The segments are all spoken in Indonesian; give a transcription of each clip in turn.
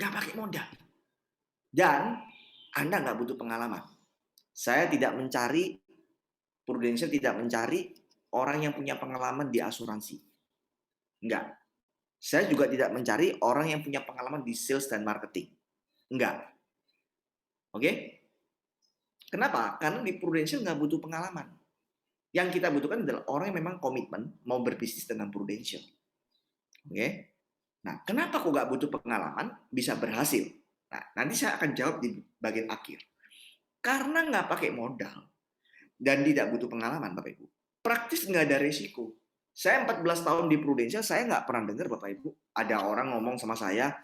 nggak pakai modal. Dan Anda nggak butuh pengalaman. Saya tidak mencari, Prudential tidak mencari orang yang punya pengalaman di asuransi. Enggak. Saya juga tidak mencari orang yang punya pengalaman di sales dan marketing. Enggak. Oke? Kenapa? Karena di Prudential nggak butuh pengalaman. Yang kita butuhkan adalah orang yang memang komitmen mau berbisnis dengan Prudential. Oke? Nah, kenapa kok nggak butuh pengalaman bisa berhasil? Nah, nanti saya akan jawab di bagian akhir. Karena nggak pakai modal dan tidak butuh pengalaman, Bapak Ibu. Praktis nggak ada risiko. Saya 14 tahun di Prudential, saya nggak pernah dengar, Bapak Ibu, ada orang ngomong sama saya,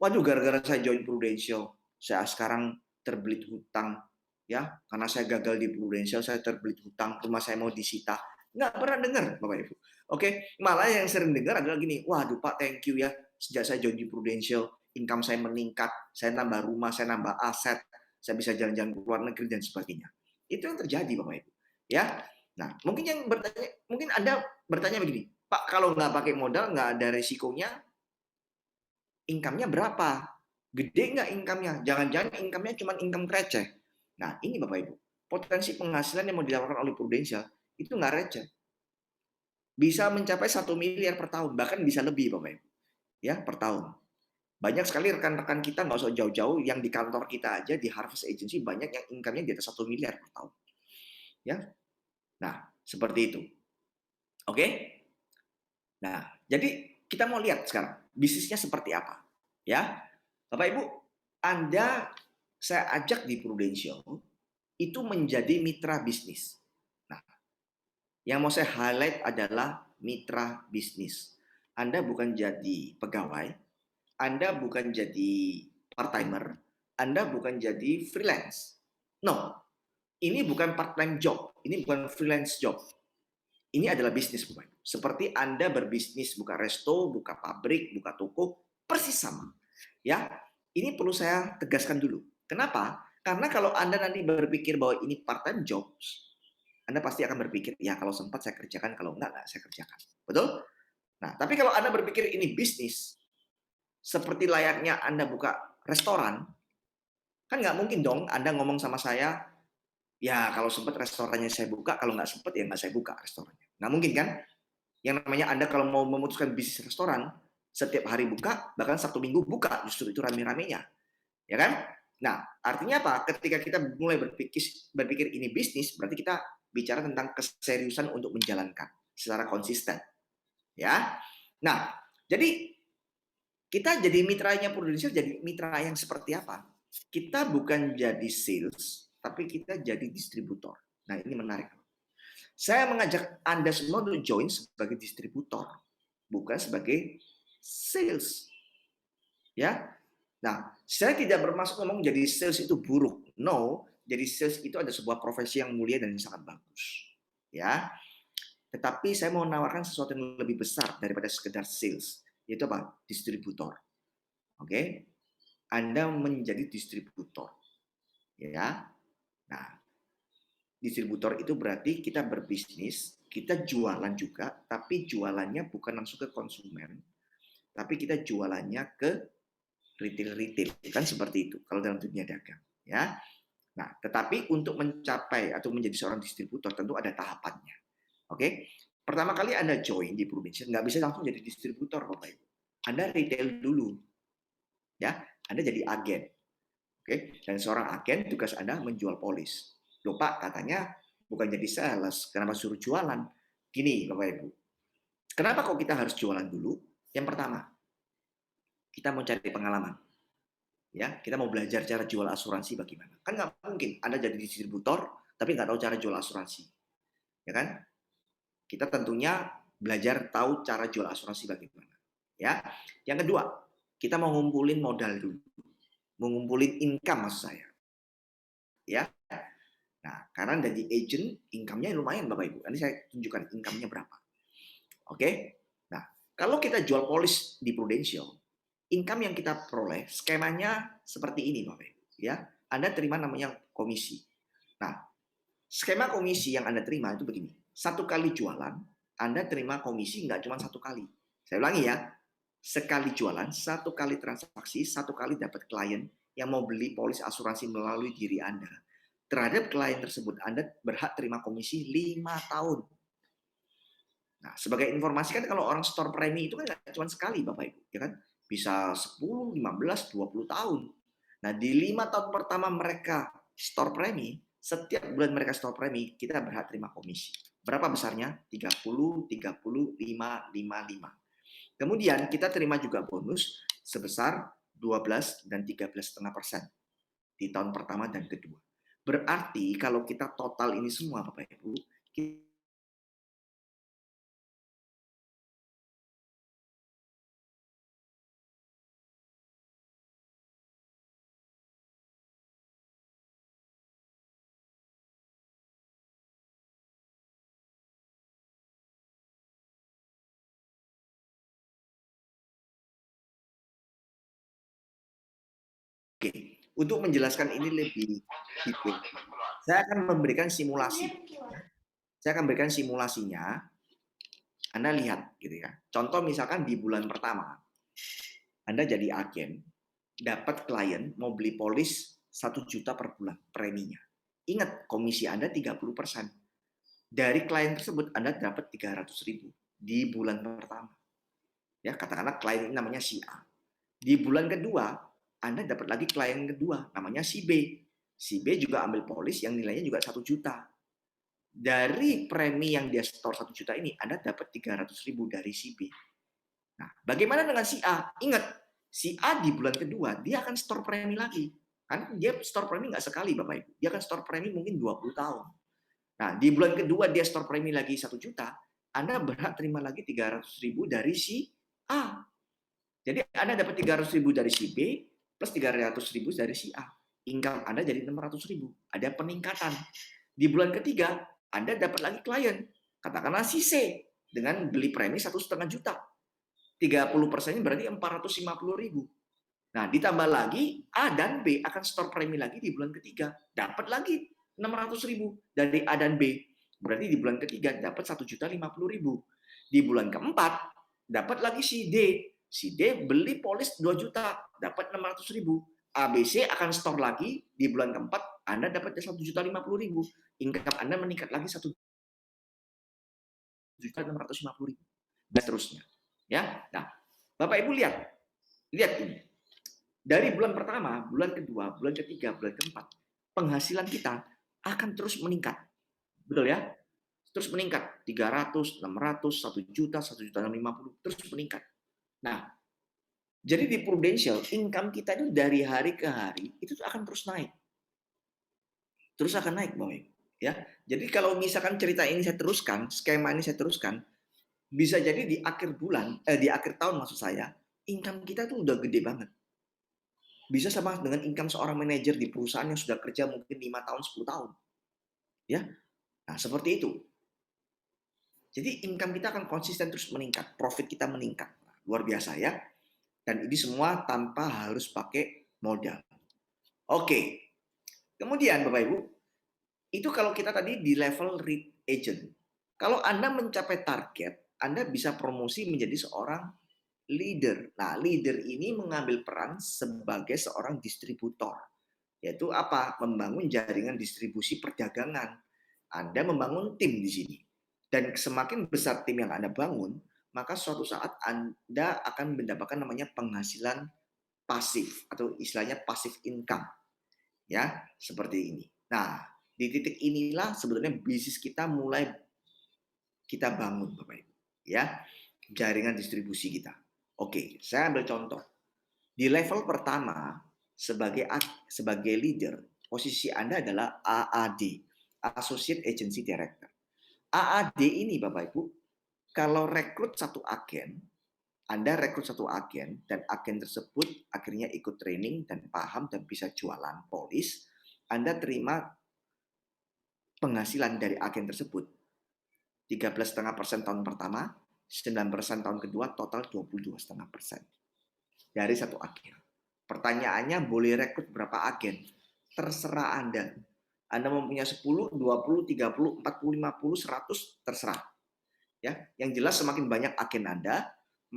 waduh gara-gara saya join Prudential, saya sekarang terbelit hutang, ya, karena saya gagal di Prudential, saya terbelit hutang, rumah saya mau disita. Nggak pernah dengar, Bapak Ibu. Oke, malah yang sering dengar adalah gini, waduh Pak, thank you ya, sejak saya join di Prudential, income saya meningkat, saya nambah rumah, saya nambah aset, saya bisa jalan-jalan ke luar negeri dan sebagainya. Itu yang terjadi, Bapak Ibu. Ya, nah mungkin yang bertanya, mungkin Anda bertanya begini, Pak, kalau nggak pakai modal, nggak ada resikonya, income-nya berapa? Gede nggak income-nya? Jangan-jangan income-nya cuma income receh. Nah, ini Bapak Ibu, potensi penghasilan yang mau ditawarkan oleh Prudential itu nggak receh. Bisa mencapai 1 miliar per tahun, bahkan bisa lebih Bapak Ibu. Ya, per tahun. Banyak sekali rekan-rekan kita, nggak usah jauh-jauh, yang di kantor kita aja, di Harvest Agency, banyak yang income-nya di atas 1 miliar per tahun. Ya, nah, seperti itu. Oke? Nah, jadi kita mau lihat sekarang bisnisnya seperti apa, ya. Bapak Ibu, Anda saya ajak di Prudential itu menjadi mitra bisnis. Nah, yang mau saya highlight adalah mitra bisnis. Anda bukan jadi pegawai, Anda bukan jadi part-timer, Anda bukan jadi freelance. No, ini bukan part-time job, ini bukan freelance job. Ini adalah bisnis, Bapak. Seperti Anda berbisnis, buka resto, buka pabrik, buka toko, persis sama. Ya, ini perlu saya tegaskan dulu. Kenapa? Karena kalau Anda nanti berpikir bahwa ini part-time jobs, Anda pasti akan berpikir, ya kalau sempat saya kerjakan, kalau enggak saya kerjakan. Betul? Nah, tapi kalau Anda berpikir ini bisnis, seperti layaknya Anda buka restoran, kan nggak mungkin dong Anda ngomong sama saya, ya kalau sempat restorannya saya buka, kalau nggak sempat ya nggak saya buka restorannya. Nggak mungkin kan? Yang namanya Anda kalau mau memutuskan bisnis restoran, setiap hari buka, bahkan Sabtu Minggu buka, justru itu rame-ramenya. Ya kan? Nah, artinya apa? Ketika kita mulai berpikir ini bisnis, berarti kita bicara tentang keseriusan untuk menjalankan secara konsisten. Ya. Nah, jadi kita jadi mitranya Prudential, jadi mitra yang seperti apa? Kita bukan jadi sales, tapi kita jadi distributor. Nah, ini menarik. Saya mengajak Anda semua untuk join sebagai distributor, bukan sebagai sales. Ya. Nah, saya tidak bermaksud ngomong jadi sales itu buruk. No, jadi sales itu ada sebuah profesi yang mulia dan yang sangat bagus. Ya. Tetapi saya mau menawarkan sesuatu yang lebih besar daripada sekedar sales, yaitu apa? Distributor. Oke? Anda menjadi distributor. Ya. Nah, distributor itu berarti kita berbisnis, kita jualan juga, tapi jualannya bukan langsung ke konsumen, tapi kita jualannya ke retail-retail, kan seperti itu kalau dalam dunia dagang, ya. Nah, tetapi untuk mencapai atau menjadi seorang distributor tentu ada tahapannya. Oke? Pertama kali Anda join di Prudential, nggak bisa langsung jadi distributor, Bapak Ibu. Anda retail dulu, ya. Anda jadi agen. Oke? Dan seorang agen tugas Anda menjual polis. Loh Pak, katanya bukan jadi sales, kenapa suruh jualan? Gini, Bapak Ibu. Kenapa kok kita harus jualan dulu? Yang pertama, kita mau cari pengalaman. Ya, kita mau belajar cara jual asuransi bagaimana. Kan nggak mungkin Anda jadi distributor, tapi nggak tahu cara jual asuransi. Ya kan? Kita tentunya belajar tahu cara jual asuransi bagaimana. Ya. Yang kedua, kita mau ngumpulin modal dulu. Mengumpulin income maksud saya. Ya. Nah, karena dari agent, income-nya lumayan Bapak Ibu. Nanti saya tunjukkan income-nya berapa. Oke? Nah, kalau kita jual polis di Prudential, income yang kita peroleh, skemanya seperti ini Bapak Ibu. Ya, Anda terima namanya komisi. Nah, skema komisi yang Anda terima itu begini. Satu kali jualan, Anda terima komisi nggak cuma satu kali. Saya ulangi ya. sekali jualan, satu kali transaksi, satu kali dapat klien yang mau beli polis asuransi melalui diri Anda. Terhadap klien tersebut, Anda berhak terima komisi 5 tahun. Nah, sebagai informasi kan kalau orang store premi itu kan nggak cuma sekali Bapak Ibu, ya kan? Bisa 10, 15, 20 tahun. Nah, di 5 tahun pertama mereka store premi, setiap bulan mereka store premi, kita berhak terima komisi. Berapa besarnya? 30, 30, 5, 5, 5. Kemudian kita terima juga bonus sebesar 12 dan 13,5% di tahun pertama dan kedua. Berarti kalau kita total ini semua Bapak Ibu, oke, untuk menjelaskan ini lebih detail, saya akan memberikan simulasi. Saya akan berikan simulasinya. Anda lihat, gitu ya. Contoh misalkan di bulan pertama, Anda jadi agen, dapat klien mau beli polis 1 juta per bulan preminya. Ingat, komisi Anda 30%. Dari klien tersebut Anda dapat 300.000 di bulan pertama. Ya, katakanlah klien ini namanya si A. Di bulan kedua, Anda dapat lagi klien kedua, namanya si B. Si B juga ambil polis yang nilainya juga 1 juta. Dari premi yang dia store 1 juta ini, Anda dapat 300.000 dari si B. Nah, bagaimana dengan si A? Ingat, si A di bulan kedua, dia akan store premi lagi. Kan dia store premi nggak sekali, Bapak Ibu. Dia akan store premi mungkin 20 tahun. Nah, di bulan kedua dia store premi lagi 1 juta, Anda berhak terima lagi 300.000 dari si A. Jadi Anda dapat 300.000 dari si B, plus 300.000 dari si A. Income Anda jadi 600.000. Ada peningkatan. Di bulan ketiga, Anda dapat lagi klien. Katakanlah si C, dengan beli premi 1,5 juta. 30% berarti 450.000. Nah, ditambah lagi A dan B akan store premi lagi di bulan ketiga. Dapat lagi 600.000 dari A dan B. Berarti di bulan ketiga dapat 1.050.000. Di bulan keempat dapat lagi si D. Si D beli polis 2 juta, dapat 600.000. ABC akan store lagi di bulan keempat, Anda dapat 1.050.000. Income Anda meningkat lagi 1.650.000. Dan seterusnya. Ya. Nah, Bapak Ibu lihat ini. Dari bulan pertama, bulan kedua, bulan ketiga, bulan keempat, penghasilan kita akan terus meningkat. Betul ya? Terus meningkat. 300, 600, 1 juta, 1.050, terus meningkat. Nah, jadi di Prudential, income kita itu dari hari ke hari, itu akan terus naik. Terus akan naik, Bang. Ya. Jadi kalau misalkan cerita ini saya teruskan, skema ini saya teruskan, bisa jadi di akhir bulan, di akhir tahun maksud saya, income kita tuh udah gede banget. Bisa sama dengan income seorang manajer di perusahaan yang sudah kerja mungkin 5 tahun, 10 tahun. Ya. Nah, seperti itu. Jadi income kita akan konsisten terus meningkat, profit kita meningkat. Luar biasa ya. Dan ini semua tanpa harus pakai modal. Oke. Kemudian Bapak Ibu, itu kalau kita tadi di level lead agent. Kalau Anda mencapai target, Anda bisa promosi menjadi seorang leader. Nah, leader ini mengambil peran sebagai seorang distributor. Yaitu apa? Membangun jaringan distribusi perdagangan. Anda membangun tim di sini. Dan semakin besar tim yang Anda bangun, maka suatu saat Anda akan mendapatkan namanya penghasilan pasif atau istilahnya passive income. Ya, seperti ini. Nah, di titik inilah sebetulnya bisnis kita mulai kita bangun, Bapak Ibu. Ya, jaringan distribusi kita. Oke, saya ambil contoh. Di level pertama, sebagai leader, posisi Anda adalah AAD, Associate Agency Director. AAD ini Bapak Ibu, kalau rekrut satu agen, Anda rekrut satu agen, dan agen tersebut akhirnya ikut training dan paham dan bisa jualan polis, Anda terima penghasilan dari agen tersebut 13,5% tahun pertama, 9% tahun kedua, total 22,5% dari satu agen. Pertanyaannya, boleh rekrut berapa agen? Terserah Anda. Anda mempunyai 10, 20, 30, 40, 50, 100, terserah. Ya, yang jelas semakin banyak agen Anda,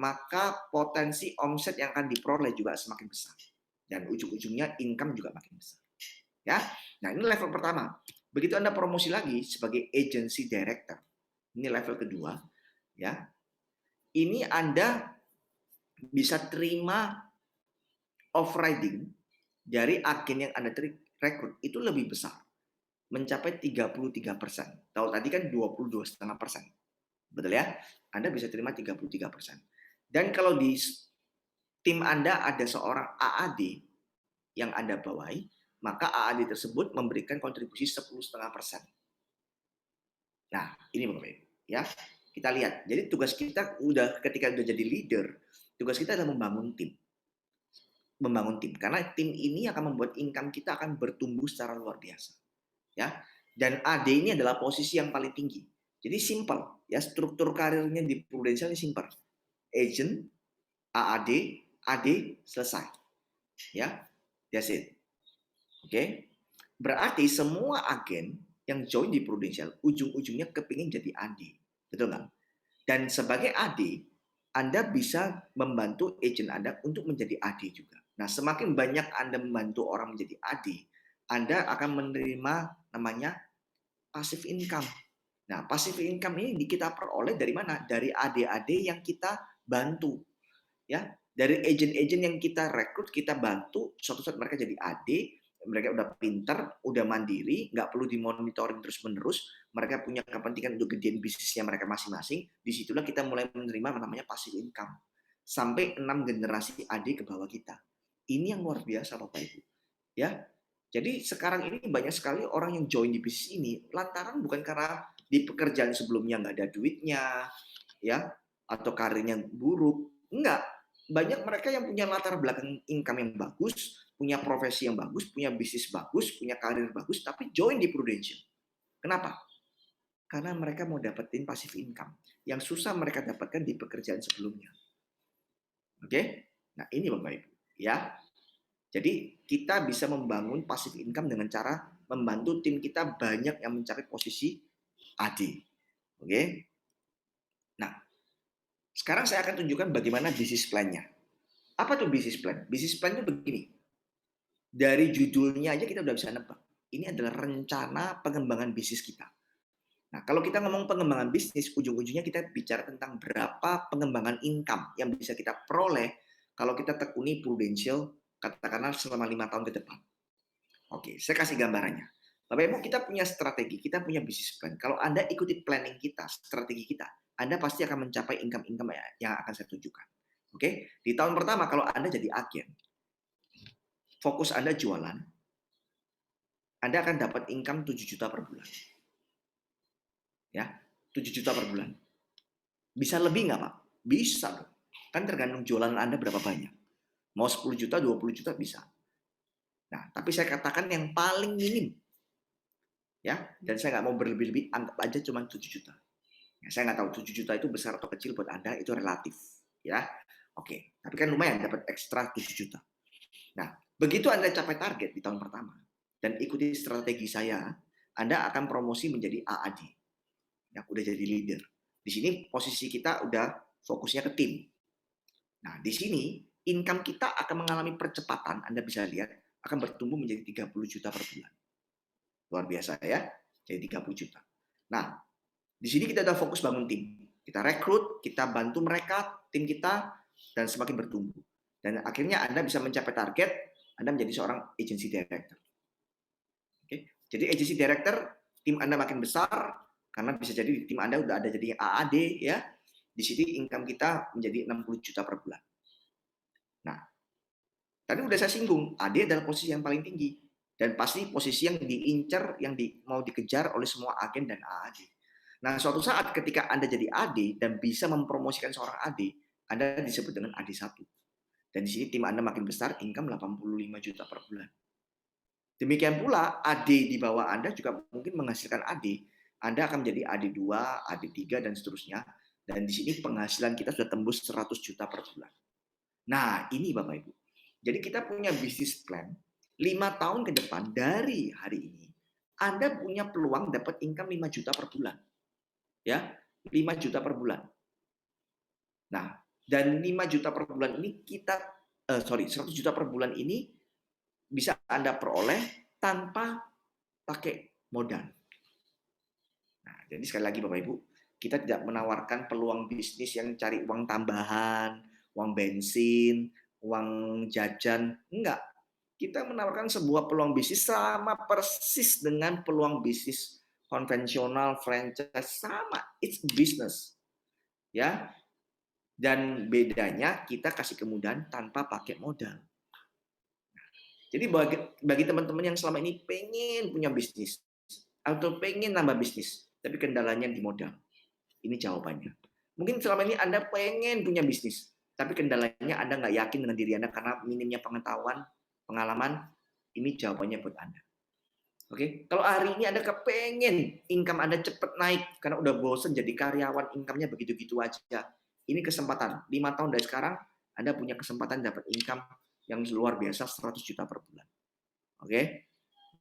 maka potensi omset yang akan diperoleh juga semakin besar. Dan ujung-ujungnya income juga makin besar. Ya, nah ini level pertama. Begitu Anda promosi lagi sebagai agency director, ini level kedua, ya. Ini Anda bisa terima off-riding dari agen yang Anda rekrut itu lebih besar, mencapai 33%. Tahu tadi kan 22,5%. Betul ya? Anda bisa terima 33%. Dan kalau di tim Anda ada seorang AAD yang Anda bawahi, maka AAD tersebut memberikan kontribusi 10,5%. Nah, ini Bapak Ibu, ya. Kita lihat. Jadi tugas kita ketika udah jadi leader, tugas kita adalah membangun tim. Membangun tim karena tim ini akan membuat income kita akan bertumbuh secara luar biasa. Ya. Dan AD ini adalah posisi yang paling tinggi. Jadi simple, ya, struktur karirnya di Prudential ini simple. Agent, AAD, AD, selesai. Ya. That's it. Oke. Berarti semua agen yang join di Prudential ujung-ujungnya kepingin jadi AD. Betul nggak? Dan sebagai AD, Anda bisa membantu agent Anda untuk menjadi AD juga. Nah, semakin banyak Anda membantu orang menjadi AD, Anda akan menerima namanya passive income. Nah, passive income ini kita peroleh dari mana? Dari AD-AD yang kita bantu. Ya, dari agent-agent yang kita rekrut, kita bantu, suatu saat mereka jadi AD, mereka udah pinter, udah mandiri, nggak perlu dimonitoring terus-menerus, mereka punya kepentingan untuk gedein bisnisnya mereka masing-masing, disitulah kita mulai menerima namanya passive income. Sampai 6 generasi AD ke bawah kita. Ini yang luar biasa Bapak Ibu. Ya, jadi sekarang ini banyak sekali orang yang join di bisnis ini lantaran bukan karena di pekerjaan sebelumnya nggak ada duitnya, ya, atau karirnya buruk. Enggak. Banyak mereka yang punya latar belakang income yang bagus, punya profesi yang bagus, punya bisnis bagus, punya karir bagus, tapi join di Prudential. Kenapa? Karena mereka mau dapetin passive income yang susah mereka dapatkan di pekerjaan sebelumnya. Oke? Nah, ini Bapak Ibu, ya. Jadi kita bisa membangun passive income dengan cara membantu tim kita banyak yang mencapai posisi AD. Oke? Nah, sekarang saya akan tunjukkan bagaimana bisnis plan-nya. Apa tuh bisnis plan? Bisnis plan itu begini. Dari judulnya aja kita udah bisa nebak. Ini adalah rencana pengembangan bisnis kita. Nah, kalau kita ngomong pengembangan bisnis, ujung-ujungnya kita bicara tentang berapa pengembangan income yang bisa kita peroleh kalau kita tekuni Prudential, katakanlah selama 5 tahun ke depan. Oke, saya kasih gambarannya. Bapak Ibu, kita punya strategi, kita punya bisnis plan. Kalau Anda ikuti planning kita, strategi kita, Anda pasti akan mencapai income-income yang akan saya tunjukkan. Oke, di tahun pertama kalau Anda jadi agen, fokus Anda jualan, Anda akan dapat income 7 juta per bulan. Ya, 7 juta per bulan. Bisa lebih nggak, Pak? Bisa dong. Kan tergantung jualan Anda berapa banyak. Mau 10 juta, 20 juta bisa. Nah, tapi saya katakan yang paling minim. Ya, dan saya nggak mau berlebih-lebih, anggap aja cuma 7 juta. Ya, saya nggak tahu 7 juta itu besar atau kecil buat Anda, itu relatif. Ya, oke. Tapi kan lumayan dapat ekstra 7 juta. Nah, begitu Anda capai target di tahun pertama, dan ikuti strategi saya, Anda akan promosi menjadi AAD. Yang udah jadi leader. Di sini posisi kita udah fokusnya ke tim. Nah, di sini income kita akan mengalami percepatan, Anda bisa lihat, akan bertumbuh menjadi 30 juta per bulan. Luar biasa ya, jadi 30 juta. Nah, di sini kita udah fokus bangun tim. Kita rekrut, kita bantu mereka, tim kita, dan semakin bertumbuh. Dan akhirnya Anda bisa mencapai target, Anda menjadi seorang agency director. Oke? Jadi agency director, tim Anda makin besar, karena bisa jadi di tim Anda udah ada jadi AAD, ya. Di sini income kita menjadi 60 juta per bulan. Nah, tadi udah saya singgung, AD adalah posisi yang paling tinggi. Dan pasti posisi yang diincar, yang mau dikejar oleh semua agen dan AAD. Nah, suatu saat ketika Anda jadi AD dan bisa mempromosikan seorang AD, Anda disebut dengan AD1. Dan di sini tim Anda makin besar, income 85 juta per bulan. Demikian pula AD di bawah Anda juga mungkin menghasilkan AD. Anda akan menjadi AD2, AD3, dan seterusnya. Dan di sini penghasilan kita sudah tembus 100 juta per bulan. Nah, ini Bapak Ibu. Jadi kita punya bisnis plan 5 tahun ke depan dari hari ini. Anda punya peluang dapat income 5 juta per bulan. Ya, 5 juta per bulan. Nah, Dan 5 juta per bulan ini kita, 100 juta per bulan ini bisa Anda peroleh tanpa pakai modal. Nah, jadi sekali lagi Bapak Ibu, kita tidak menawarkan peluang bisnis yang cari uang tambahan, uang bensin, uang jajan, enggak. Kita menawarkan sebuah peluang bisnis sama persis dengan peluang bisnis konvensional, franchise, sama, it's business. Ya, dan bedanya kita kasih kemudahan tanpa pakai modal. Jadi bagi teman-teman yang selama ini pengen punya bisnis atau pengen nambah bisnis, tapi kendalanya di modal. Ini jawabannya. Mungkin selama ini Anda pengen punya bisnis, tapi kendalanya Anda nggak yakin dengan diri Anda karena minimnya pengetahuan, pengalaman. Ini jawabannya buat Anda. Oke, kalau hari ini Anda kepengen income Anda cepat naik karena udah bosen jadi karyawan, income-nya begitu-gitu aja. Ini kesempatan. 5 tahun dari sekarang Anda punya kesempatan dapat income yang luar biasa 100 juta per bulan. Oke?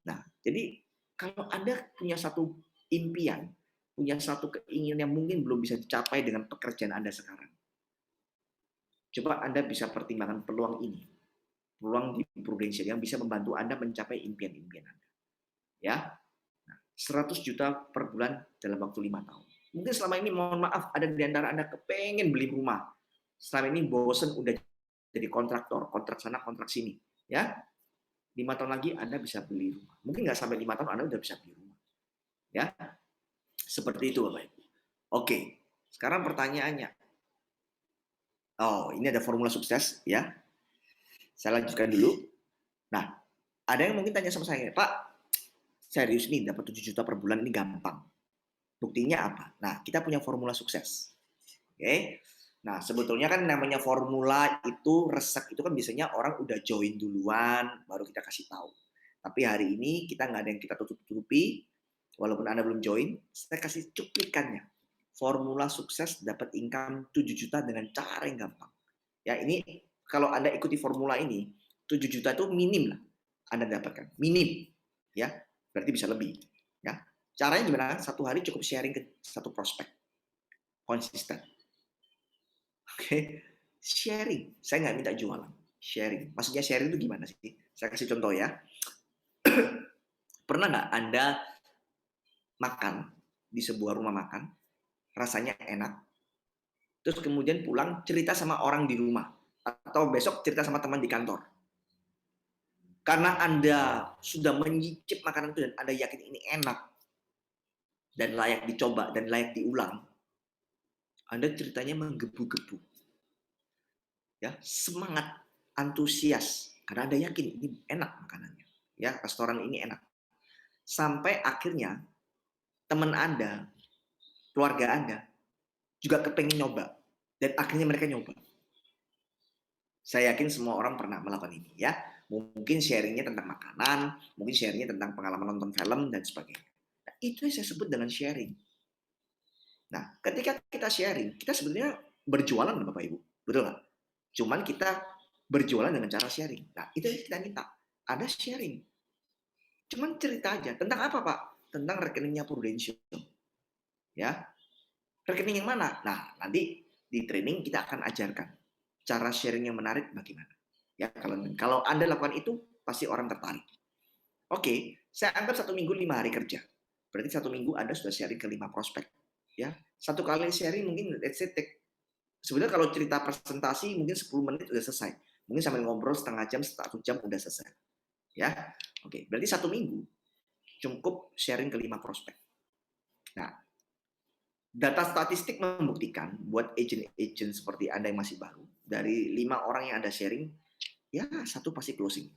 Nah, jadi kalau Anda punya satu impian, punya satu keinginan yang mungkin belum bisa dicapai dengan pekerjaan Anda sekarang. Coba Anda bisa pertimbangkan peluang ini. Peluang di Prudential yang bisa membantu Anda mencapai impian-impian Anda. Ya, 100 juta per bulan dalam waktu 5 tahun. Mungkin selama ini, mohon maaf, ada di antara Anda kepengen beli rumah. Selama ini bosen udah jadi kontraktor, kontrak sana, kontrak sini. Ya, 5 tahun lagi Anda bisa beli rumah. Mungkin nggak sampai 5 tahun Anda udah bisa beli rumah. Ya, seperti itu Bapak Ibu. Oke, sekarang pertanyaannya. Oh, ini ada formula sukses ya. Saya lanjutkan dulu. Nah, ada yang mungkin tanya sama saya, Pak, serius nih dapat 7 juta per bulan ini gampang. Buktinya apa? Nah, kita punya formula sukses. Oke. Nah, sebetulnya kan namanya formula itu resep itu kan biasanya orang udah join duluan baru kita kasih tahu. Tapi hari ini kita nggak ada yang kita tutup-tutupi. Walaupun Anda belum join, saya kasih cuplikannya. Formula sukses dapat income 7 juta dengan cara yang gampang. Ya, ini kalau Anda ikuti formula ini, 7 juta itu minim lah Anda dapatkan. Minim. Ya, berarti bisa lebih. Ya. Caranya gimana? Satu hari cukup sharing ke satu prospek. Konsisten. Oke, sharing. Saya nggak minta jualan. Sharing. Maksudnya sharing itu gimana sih? Saya kasih contoh ya. Pernah nggak Anda makan di sebuah rumah makan, rasanya enak, terus kemudian pulang cerita sama orang di rumah, atau besok cerita sama teman di kantor. Karena Anda sudah menyicip makanan itu dan Anda yakin ini enak, dan layak dicoba, dan layak diulang, Anda ceritanya menggebu-gebu. Ya, semangat, antusias, karena Anda yakin ini enak makanannya. Ya, restoran ini enak. Sampai akhirnya teman Anda, keluarga Anda juga kepengen nyoba dan akhirnya mereka nyoba. Saya yakin semua orang pernah melakukan ini ya. Mungkin sharingnya tentang makanan, mungkin sharingnya tentang pengalaman nonton film dan sebagainya. Nah, itu yang saya sebut dengan sharing. Nah, ketika kita sharing, kita sebenarnya berjualan Bapak Ibu, betul nggak? Cuman kita berjualan dengan cara sharing. Nah, itu yang kita minta. Ada sharing. Cuman cerita aja. Tentang apa Pak? Tentang rekeningnya Prudential. Ya, rekening yang mana? Nah, nanti di training kita akan ajarkan cara sharing yang menarik bagaimana. Ya, kalau Anda lakukan itu, pasti orang tertarik. Oke, saya anggap 1 minggu 5 hari kerja. Berarti 1 minggu Anda sudah sharing ke 5 prospek. Ya, satu kali sharing mungkin let's say sebenarnya kalau cerita presentasi mungkin 10 menit udah selesai. Mungkin sambil ngobrol setengah jam, 1 jam udah selesai. Ya, oke. Berarti 1 minggu cukup sharing ke 5 prospek. Nah, data statistik membuktikan buat agent-agent seperti Anda yang masih baru, dari 5 orang yang Anda sharing, ya satu pasti closing.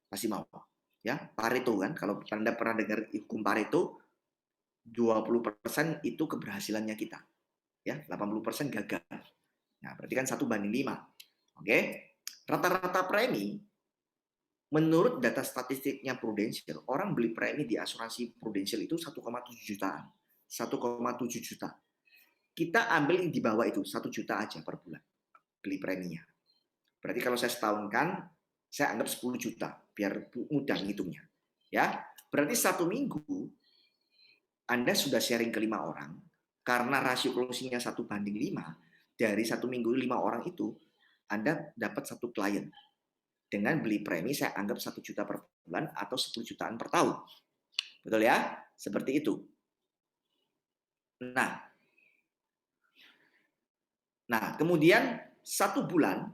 Pasti mau. Ya, Pareto kan, kalau Anda pernah dengar hukum Pareto, 20% itu keberhasilannya kita. Ya, 80% gagal. Nah, berarti kan 1:5. Oke. Rata-rata premi menurut data statistiknya Prudential, orang beli premi di asuransi Prudential itu 1,7 jutaan. 1,7 juta. Kita ambil di bawah itu 1 juta aja per bulan beli preminya. Berarti kalau saya setahunkan, saya anggap 10 juta biar mudah ngitungnya. Ya, berarti 1 minggu Anda sudah sharing ke 5 orang karena rasio closingnya 1:5. dari 1 minggu 5 orang itu, Anda dapat 1 klien. Dengan beli premi saya anggap 1 juta per bulan atau 10 jutaan per tahun. Betul ya? Seperti itu. Nah, kemudian 1 bulan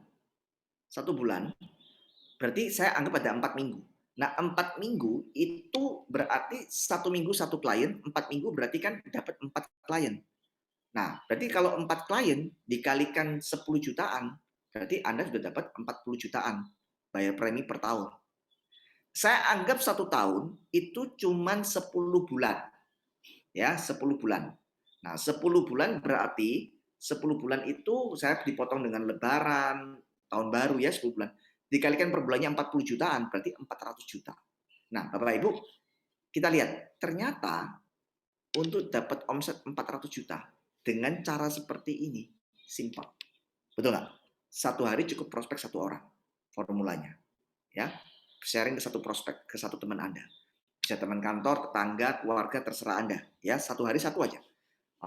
berarti saya anggap ada 4 minggu. Nah, 4 minggu itu berarti 1 minggu 1 klien, 4 minggu berarti kan dapat 4 klien. Nah, berarti kalau 4 klien dikalikan 10 jutaan, berarti Anda sudah dapat 40 jutaan bayar premi per tahun. Saya anggap 1 tahun itu cuma 10 bulan. Ya, 10 bulan. Nah, 10 bulan berarti 10 bulan itu saya dipotong dengan lebaran, tahun baru ya 10 bulan. Dikalikan per bulannya 40 jutaan, berarti 400 juta. Nah, Bapak Ibu, kita lihat, ternyata untuk dapat omset 400 juta dengan cara seperti ini, simpel. Betul nggak? 1 hari cukup prospek 1 orang, formulanya. Ya, sharing ke 1 prospek, ke 1 teman Anda. Bisa teman kantor, tetangga, keluarga, terserah Anda. Ya, 1 hari 1 aja.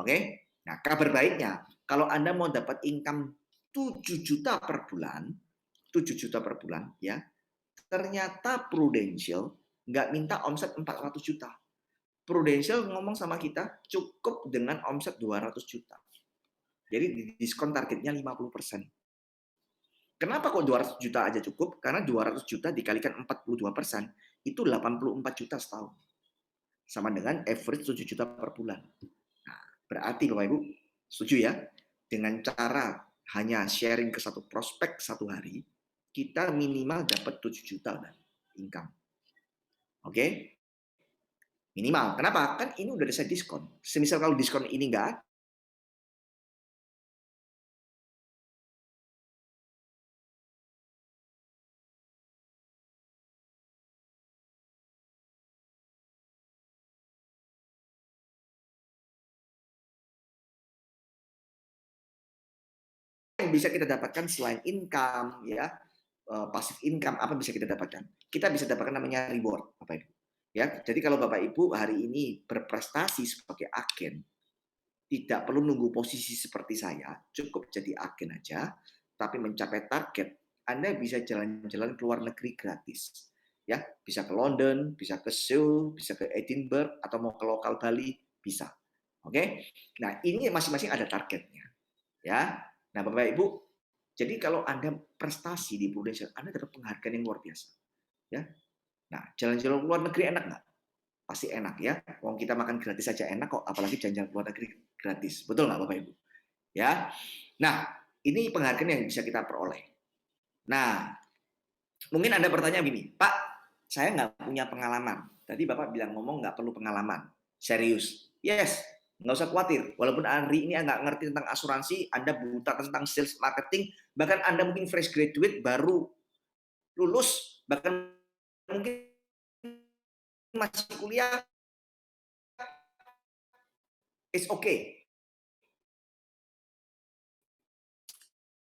Oke? Nah, kabar baiknya, kalau Anda mau dapat income 7 juta per bulan, 7 juta per bulan, ya, ternyata Prudential nggak minta omset 400 juta. Prudential ngomong sama kita cukup dengan omset 200 juta. Jadi diskon targetnya 50%. Kenapa kok 200 juta aja cukup? Karena 200 juta dikalikan 42%, itu 84 juta setahun. Sama dengan average 7 juta per bulan. Nah, berarti Bapak Ibu, setuju ya? Dengan cara hanya sharing ke 1 prospek 1 hari, kita minimal dapat 7 juta income. Oke? Minimal. Kenapa? Kan ini udah ada saya diskon. Semisal kalau diskon ini nggak yang bisa kita dapatkan selain income, ya, passive income, apa bisa kita dapatkan? Kita bisa dapatkan namanya reward, Bapak Ibu. Ya, jadi kalau Bapak Ibu hari ini berprestasi sebagai agen, tidak perlu nunggu posisi seperti saya, cukup jadi agen aja, tapi mencapai target, Anda bisa jalan-jalan ke luar negeri gratis. Ya, bisa ke London, bisa ke Seoul, bisa ke Edinburgh, atau mau ke lokal Bali, bisa. Oke? Nah, ini masing-masing ada targetnya. Ya. Nah, Bapak Ibu, jadi kalau Anda prestasi di Prudential, Anda dapat penghargaan yang luar biasa. Ya. Nah, jalan-jalan ke luar negeri enak nggak? Pasti enak ya. Wong kita makan gratis saja enak kok, apalagi jalan-jalan ke luar negeri gratis. Betul nggak Bapak Ibu? Ya. Nah, ini penghargaan yang bisa kita peroleh. Nah, mungkin Anda bertanya gini, Pak, saya nggak punya pengalaman. Tadi Bapak bilang ngomong nggak perlu pengalaman. Serius. Yes, nggak usah khawatir. Walaupun hari ini Anda nggak ngerti tentang asuransi, Anda buta tentang sales marketing, bahkan Anda mungkin fresh graduate, baru lulus, bahkan mungkin masih kuliah, it's okay.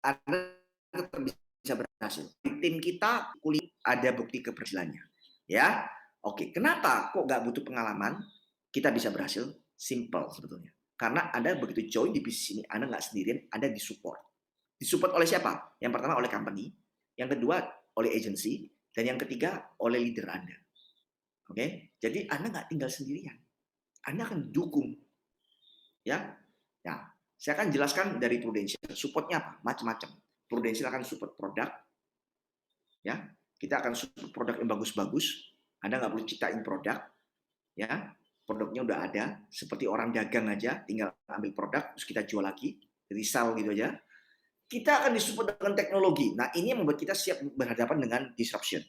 Anda tetap bisa berhasil. Tim kita kuliah ada bukti keberhasilannya. Ya, oke. Kenapa kok nggak butuh pengalaman? Kita bisa berhasil. Simple sebetulnya. Karena Anda begitu join di bisnis ini, Anda nggak sendirian, Anda disupport. Disupport oleh siapa? Yang pertama oleh company, yang kedua oleh agency, dan yang ketiga oleh leader Anda. Oke, jadi Anda nggak tinggal sendirian. Anda akan didukung. Ya, nah, saya akan jelaskan dari Prudential. Supportnya apa? Macam-macam. Prudential akan support produk. Ya, kita akan support produk yang bagus-bagus. Anda nggak perlu ciptain produk. Ya, produknya udah ada. Seperti orang dagang aja, tinggal ambil produk, terus kita jual lagi. Resell gitu aja. Kita akan disupport dengan teknologi. Nah, ini yang membuat kita siap berhadapan dengan disruption.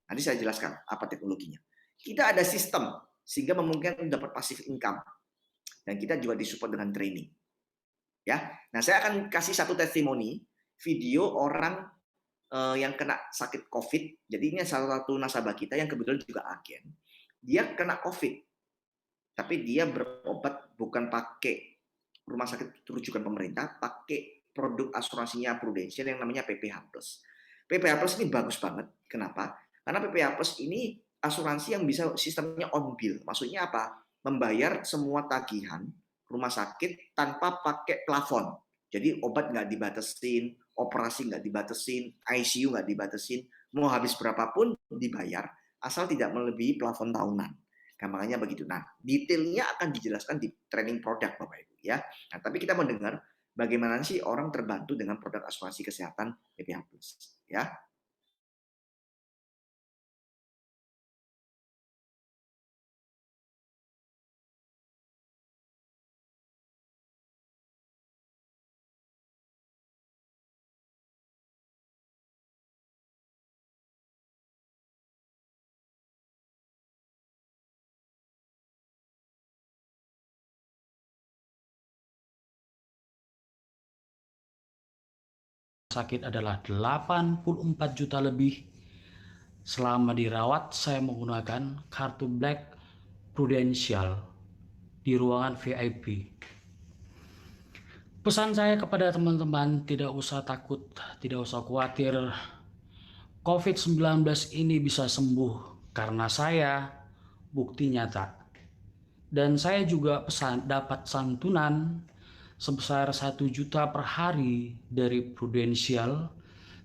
Nanti saya jelaskan apa teknologinya. Kita ada sistem, sehingga memungkinkan dapat passive income. Dan kita juga disupport dengan training. Ya, nah saya akan kasih satu testimoni video orang yang kena sakit COVID. Jadi ini salah satu nasabah kita yang kebetulan juga agen. Dia kena COVID, tapi dia berobat bukan pakai rumah sakit rujukan pemerintah, pakai produk asuransinya Prudential yang namanya PPH Plus. PPH Plus ini bagus banget. Kenapa? Karena PPH Plus ini asuransi yang bisa sistemnya on bill. Maksudnya apa? Membayar semua tagihan rumah sakit tanpa pakai plafon. Jadi obat nggak dibatasin, operasi nggak dibatasin, ICU nggak dibatasin, mau habis berapapun dibayar, asal tidak melebihi plafon tahunan. Gampangnya begitu. Nah, detailnya akan dijelaskan di training produk Bapak Ibu ya. Nah, tapi kita mau dengar bagaimana sih orang terbantu dengan produk asuransi kesehatan PPH Plus ya. Sakit adalah 84 juta lebih. Selama dirawat, saya menggunakan kartu Black Prudential di ruangan VIP. Pesan saya kepada teman-teman, tidak usah takut, tidak usah khawatir. COVID-19 ini bisa sembuh karena saya bukti nyata. Dan saya juga dapat santunan sebesar 1 juta per hari dari Prudential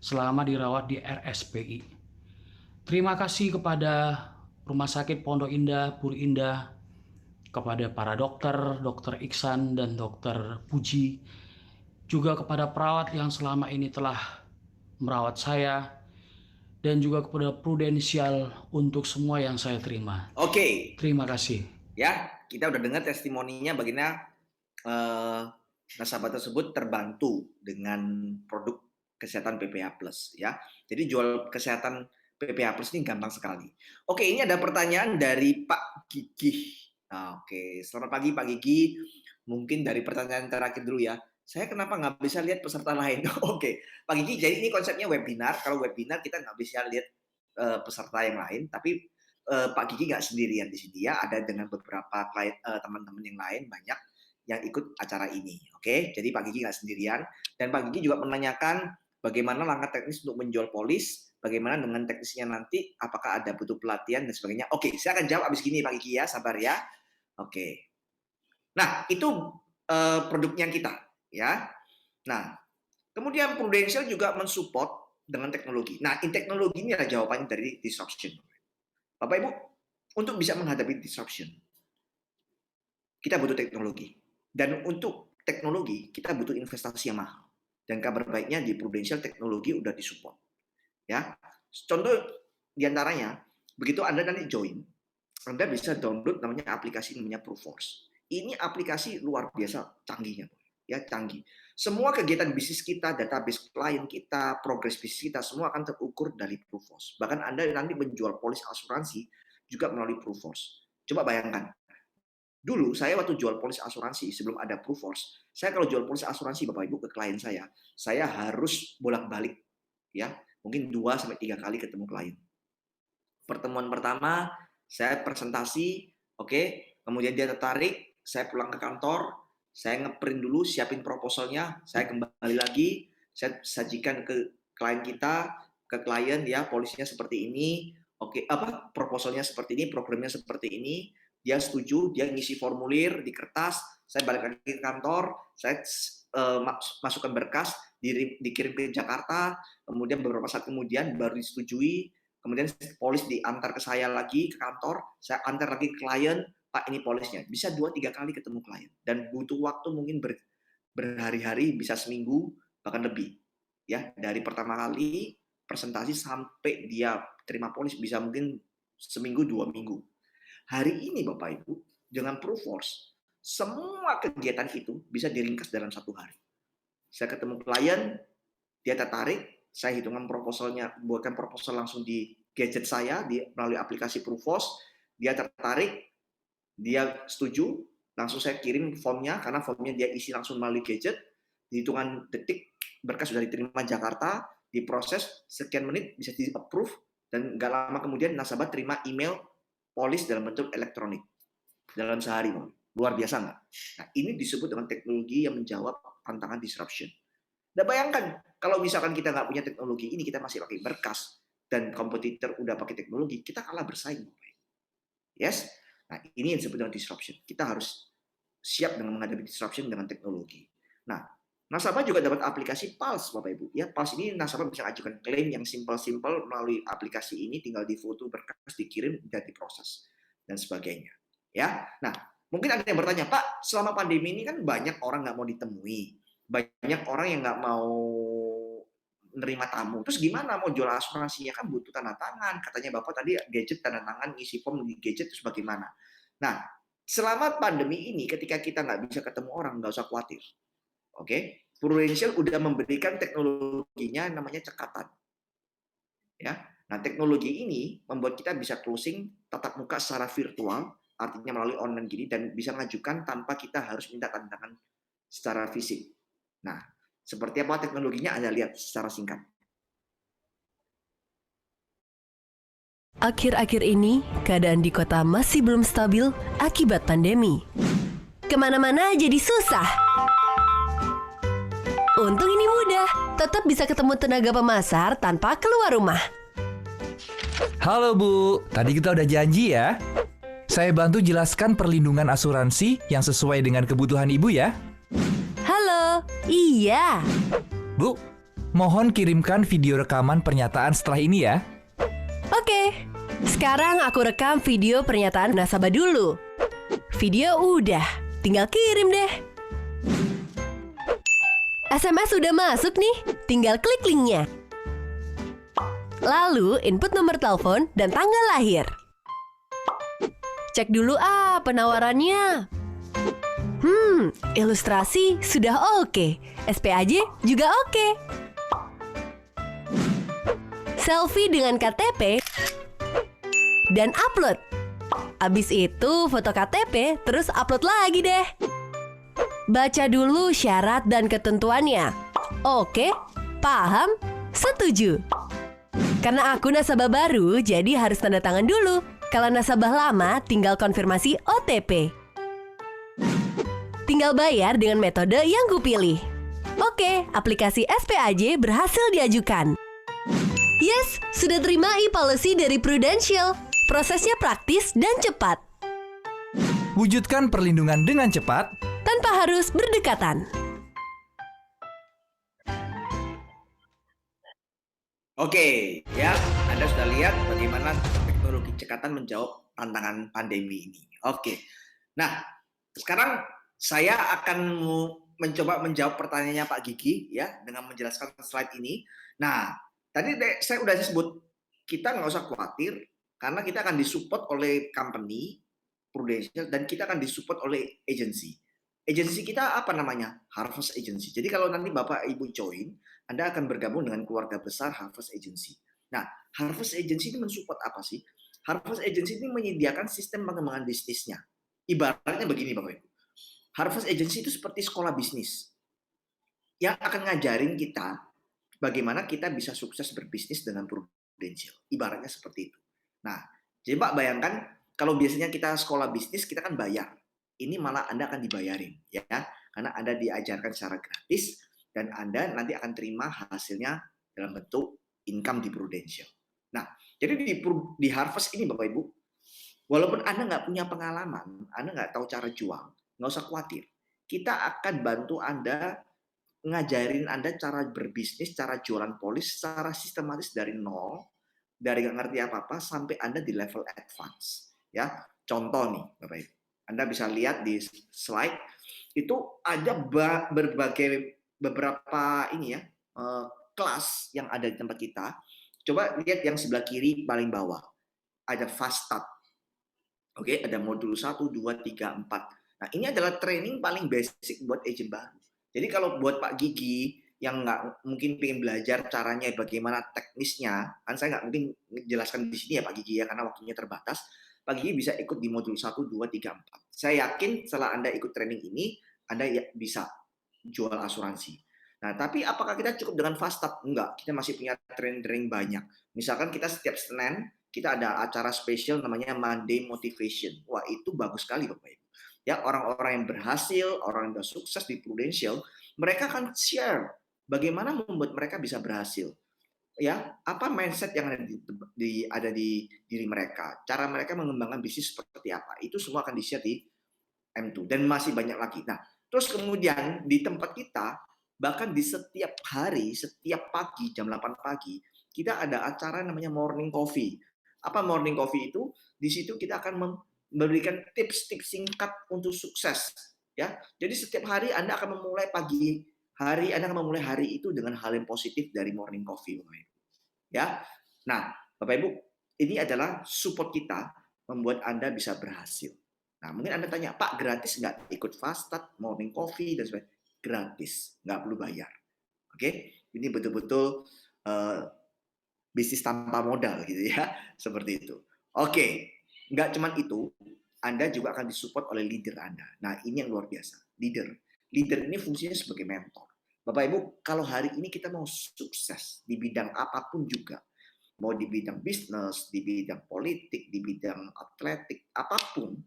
selama dirawat di RSPI. Terima kasih kepada Rumah Sakit Pondok Indah, Puri Indah, kepada para dokter, Dokter Iksan dan Dokter Puji, juga kepada perawat yang selama ini telah merawat saya, dan juga kepada Prudential untuk semua yang saya terima. Oke. Terima kasih. Ya, kita udah dengar testimoninya bagaimana nasabah tersebut terbantu dengan produk kesehatan PPH Plus ya. Jadi jual kesehatan PPH Plus ini gampang sekali. Oke, ini ada pertanyaan dari Pak Gigi. Oke, selamat pagi Pak Gigi. Mungkin dari pertanyaan terakhir dulu ya. Saya kenapa nggak bisa lihat peserta lain? Oke, Pak Gigi, jadi ini konsepnya webinar. Kalau webinar kita nggak bisa lihat peserta yang lain, tapi Pak Gigi nggak sendirian di sini ya, ada dengan beberapa klien teman-teman yang lain banyak yang ikut acara ini. Oke, jadi Pak Gigi nggak sendirian. Dan Pak Gigi juga menanyakan bagaimana langkah teknis untuk menjual polis, bagaimana dengan teknisnya nanti, apakah ada butuh pelatihan dan sebagainya. Oke, saya akan jawab abis gini Pak Gigi ya, sabar ya. Oke. Nah, itu produknya kita ya. Nah, kemudian Prudential juga mensupport dengan teknologi. Nah, teknologi ini adalah jawabannya dari disruption. Bapak Ibu, untuk bisa menghadapi disruption, kita butuh teknologi. Dan untuk teknologi, kita butuh investasi yang mahal. Dan kabar baiknya di Prudential teknologi udah disupport. Ya, contoh diantaranya, begitu Anda nanti join, Anda bisa download namanya aplikasi namanya Proforce. Ini aplikasi luar biasa canggihnya, ya canggih. Semua kegiatan bisnis kita, database klien kita, progres bisnis kita, semua akan terukur dari Proforce. Bahkan Anda nanti menjual polis asuransi juga melalui Proforce. Coba bayangkan, dulu saya waktu jual polis asuransi sebelum ada Proforce, saya kalau jual polis asuransi Bapak Ibu ke klien saya harus bolak-balik ya, mungkin 2 sampai 3 kali ketemu klien. Pertemuan pertama saya presentasi, oke, kemudian dia tertarik, saya pulang ke kantor, saya ngeprint dulu, siapin proposalnya, saya kembali lagi, saya sajikan ke klien kita, ke klien ya, polisnya seperti ini, oke, proposalnya seperti ini, programnya seperti ini, dia setuju, dia ngisi formulir di kertas, saya balik lagi ke kantor, saya masukkan berkas, dikirim ke Jakarta, kemudian beberapa saat kemudian baru disetujui, kemudian polis diantar ke saya lagi ke kantor, saya antar lagi ke klien, Pak ini polisnya. Bisa 2-3 kali ketemu klien. Dan butuh waktu mungkin berhari-hari, bisa seminggu, bahkan lebih. Ya, dari pertama kali presentasi sampai dia terima polis bisa mungkin seminggu 2 minggu. Hari ini Bapak Ibu, dengan Proforce, semua kegiatan itu bisa diringkas dalam 1 hari. Saya ketemu klien, dia tertarik, saya hitungan proposalnya, buatkan proposal langsung di gadget saya melalui aplikasi Proofos, dia tertarik, dia setuju, langsung saya kirim formnya karena formnya dia isi langsung melalui gadget, di hitungan detik berkas sudah diterima Jakarta, diproses sekian menit bisa di approve dan nggak lama kemudian nasabah terima email polis dalam bentuk elektronik dalam sehari, luar biasa nggak? Nah ini disebut dengan teknologi yang menjawab tantangan disruption. Nah bayangkan kalau misalkan kita nggak punya teknologi ini, kita masih pakai berkas dan kompetitor udah pakai teknologi, kita kalah bersaing. Yes. Nah ini yang disebut dengan disruption. Kita harus siap dengan menghadapi disruption dengan teknologi. Nah Nasabah juga dapat aplikasi Pulse, Bapak Ibu. Ya, Pulse ini nasabah bisa ajukan klaim yang simpel-simpel melalui aplikasi ini, tinggal difoto berkas, dikirim, dan diproses dan sebagainya. Ya, nah mungkin ada yang bertanya, Pak, selama pandemi ini kan banyak orang nggak mau ditemui, banyak orang yang nggak mau menerima tamu. Terus gimana mau jual asuransinya kan butuh tanda tangan. Katanya Bapak tadi gadget tanda tangan, isi form di gadget, terus bagaimana? Nah, selama pandemi ini ketika kita nggak bisa ketemu orang, nggak usah khawatir. Oke, Prudential udah memberikan teknologinya namanya cekatan. Ya, nah teknologi ini membuat kita bisa closing tatap muka secara virtual, artinya melalui online gini dan bisa mengajukan tanpa kita harus minta tanda tangan secara fisik. Nah, seperti apa teknologinya Anda lihat secara singkat. Akhir-akhir ini, keadaan di kota masih belum stabil akibat pandemi. Kemana-mana jadi susah. Untung ini mudah, tetap bisa ketemu tenaga pemasar tanpa keluar rumah. Halo Bu, tadi kita udah janji ya. Saya bantu jelaskan perlindungan asuransi yang sesuai dengan kebutuhan Ibu ya. Halo, iya. Bu, mohon kirimkan video rekaman pernyataan setelah ini ya. Oke, sekarang aku rekam video pernyataan nasabah dulu. Video udah, tinggal kirim deh. SMS sudah masuk nih, tinggal klik linknya. Lalu input nomor telepon dan tanggal lahir. Cek dulu penawarannya. Ilustrasi sudah oke. SPAJ juga oke. Selfie dengan KTP dan upload. Abis itu foto KTP terus upload lagi deh. Baca dulu syarat dan ketentuannya. Oke, paham, setuju. Karena aku nasabah baru, jadi harus tanda tangan dulu. Kalau nasabah lama, tinggal konfirmasi OTP. Tinggal bayar dengan metode yang kupilih. Oke, aplikasi SPAJ berhasil diajukan. Yes, sudah terima e-policy dari Prudential. Prosesnya praktis dan cepat. Wujudkan perlindungan dengan cepat Tanpa harus berdekatan. Oke, ya, Anda sudah lihat bagaimana teknologi cekatan menjawab tantangan pandemi ini. Oke, nah sekarang saya akan mencoba menjawab pertanyaannya Pak Gigi ya dengan menjelaskan slide ini. Nah, tadi saya udah sebut kita nggak usah khawatir karena kita akan disupport oleh company Prudential dan kita akan disupport oleh agency. Agensi kita apa namanya? Harvest Agency. Jadi kalau nanti Bapak Ibu join, Anda akan bergabung dengan keluarga besar Harvest Agency. Nah, Harvest Agency ini mensupport apa sih? Harvest Agency ini menyediakan sistem pengembangan bisnisnya. Ibaratnya begini Bapak Ibu. Harvest Agency itu seperti sekolah bisnis yang akan ngajarin kita bagaimana kita bisa sukses berbisnis dengan Prudential. Ibaratnya seperti itu. Nah, jadi Pak bayangkan kalau biasanya kita sekolah bisnis, kita kan bayar. Ini malah Anda akan dibayarin ya karena Anda diajarkan secara gratis dan Anda nanti akan terima hasilnya dalam bentuk income di Prudential. Nah, jadi di Harvest ini Bapak Ibu, walaupun Anda nggak punya pengalaman, Anda nggak tahu cara jual, nggak usah khawatir. Kita akan bantu Anda ngajarin Anda cara berbisnis, cara jualan polis secara sistematis dari nol, dari nggak ngerti apa-apa sampai Anda di level advance. Ya, contoh nih Bapak Ibu. Anda bisa lihat di slide itu ada berbagai beberapa ini ya kelas yang ada di tempat kita. Coba lihat yang sebelah kiri paling bawah. Ada fast start. Oke, ada modul 1, 2, 3, 4. Nah, ini adalah training paling basic buat agent baru. Jadi kalau buat Pak Gigi yang nggak mungkin pengen belajar caranya bagaimana teknisnya, kan saya nggak mungkin jelaskan di sini ya Pak Gigi ya karena waktunya terbatas. Pak Gigi bisa ikut di modul 1, 2, 3, 4. Saya yakin setelah Anda ikut training ini, Anda bisa jual asuransi. Nah, tapi apakah kita cukup dengan fast start? Enggak, kita masih punya training banyak. Misalkan kita setiap Senin, kita ada acara spesial namanya Monday Motivation. Wah, itu bagus sekali Bapak Ibu. Ya, orang-orang yang berhasil, orang yang sudah sukses di Prudential, mereka akan share bagaimana membuat mereka bisa berhasil. Ya, apa mindset yang ada di diri mereka, cara mereka mengembangkan bisnis seperti apa, itu semua akan di-share di M2 dan masih banyak lagi. Nah, terus kemudian di tempat kita Bahkan di setiap hari, setiap pagi, jam 8 pagi, kita ada acara namanya morning coffee. Apa morning coffee itu? Di situ kita akan memberikan tips-tips singkat untuk sukses. Ya, jadi setiap hari Anda akan memulai pagi hari, Anda akan memulai hari itu dengan hal yang positif dari morning coffee. Ya, nah, Bapak Ibu, ini adalah support kita membuat Anda bisa berhasil. Nah, mungkin Anda tanya, Pak, gratis nggak ikut fastat, morning coffee, dan sebagainya? Gratis, nggak perlu bayar. Oke, ini betul-betul bisnis tanpa modal gitu ya, seperti itu. Oke, nggak cuma itu, Anda juga akan disupport oleh leader Anda. Nah, ini yang luar biasa, leader. Leader ini fungsinya sebagai mentor. Bapak Ibu, kalau hari ini kita mau sukses di bidang apapun juga, mau di bidang bisnis, di bidang politik, di bidang atletik, apapun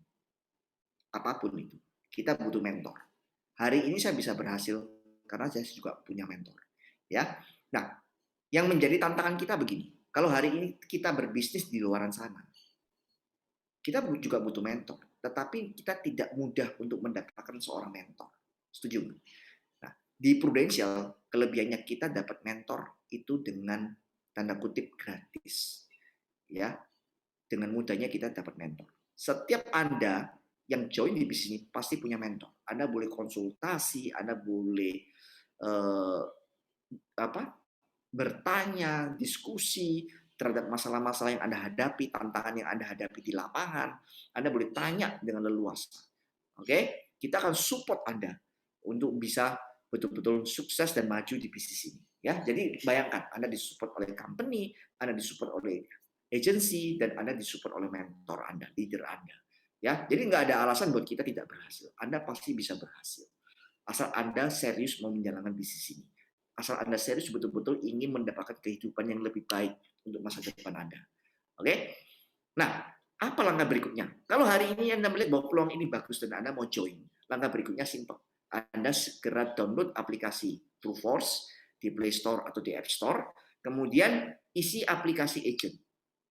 itu, kita butuh mentor. Hari ini saya bisa berhasil karena saya juga punya mentor. Ya, nah, yang menjadi tantangan kita begini. Kalau hari ini kita berbisnis di luaran sana, kita juga butuh mentor. Tetapi kita tidak mudah untuk mendapatkan seorang mentor. Setuju? Nah, di Prudential, kelebihannya kita dapat mentor itu dengan tanda kutip gratis. Ya, dengan mudahnya kita dapat mentor. Setiap Anda yang join di bisnis ini pasti punya mentor. Anda boleh konsultasi, Anda boleh bertanya, diskusi terhadap masalah-masalah yang Anda hadapi, tantangan yang Anda hadapi di lapangan. Anda boleh tanya dengan leluasa. Oke, kita akan support Anda untuk bisa betul-betul sukses dan maju di bisnis ini. Ya, jadi bayangkan Anda disupport oleh company, Anda disupport oleh agency, dan Anda disupport oleh mentor Anda, leader Anda. Ya, jadi nggak ada alasan buat kita tidak berhasil. Anda pasti bisa berhasil. Asal Anda serius mau menjalankan bisnis ini. Asal Anda serius betul-betul ingin mendapatkan kehidupan yang lebih baik untuk masa depan Anda. Oke? Nah, apa langkah berikutnya? Kalau hari ini Anda melihat bahwa peluang ini bagus dan Anda mau join, langkah berikutnya simple. Anda segera download aplikasi TrueForce di Play Store atau di App Store, kemudian isi aplikasi agent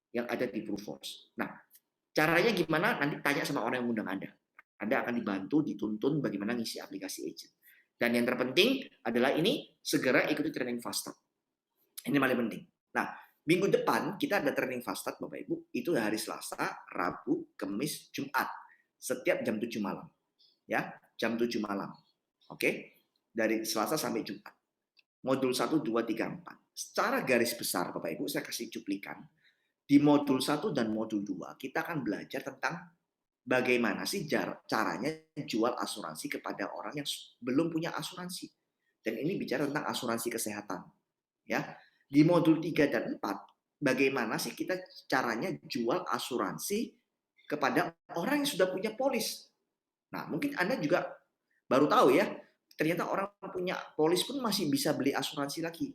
yang ada di TrueForce. Nah, caranya gimana? Nanti tanya sama orang yang mengundang Anda. Anda akan dibantu, dituntun bagaimana ngisi aplikasi agent. Dan yang terpenting adalah ini, segera ikuti training fastat. Ini paling penting. Nah, minggu depan kita ada training fastat, Bapak Ibu. Itu hari Selasa, Rabu, Kamis, Jumat. Setiap jam 7 malam. Ya, jam 7 malam. Oke? Dari Selasa sampai Jumat. Modul 1, 2, 3, 4. Secara garis besar, Bapak Ibu, saya kasih cuplikan. Di modul 1 dan modul 2, kita akan belajar tentang bagaimana sih caranya jual asuransi kepada orang yang belum punya asuransi. Dan ini bicara tentang asuransi kesehatan. Ya. Di modul 3 dan 4, bagaimana sih kita caranya jual asuransi kepada orang yang sudah punya polis. Nah, mungkin Anda juga baru tahu ya, ternyata orang punya polis pun masih bisa beli asuransi lagi.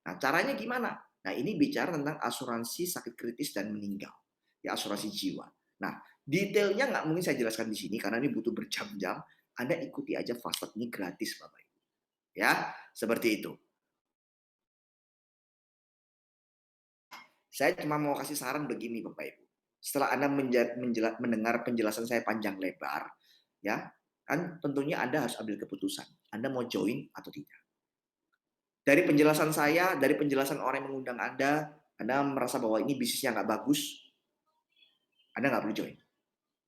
Nah, caranya gimana? Nah, ini bicara tentang asuransi sakit kritis dan meninggal. Ya, asuransi jiwa. Nah, detailnya nggak mungkin saya jelaskan di sini karena ini butuh berjam-jam. Anda ikuti aja fastat ini gratis, Bapak Ibu. Ya, seperti itu. Saya cuma mau kasih saran begini, Bapak Ibu. Setelah Anda mendengar penjelasan saya panjang lebar, ya, kan tentunya Anda harus ambil keputusan. Anda mau join atau tidak. Dari penjelasan saya, dari penjelasan orang yang mengundang Anda merasa bahwa ini bisnisnya nggak bagus, Anda nggak perlu join.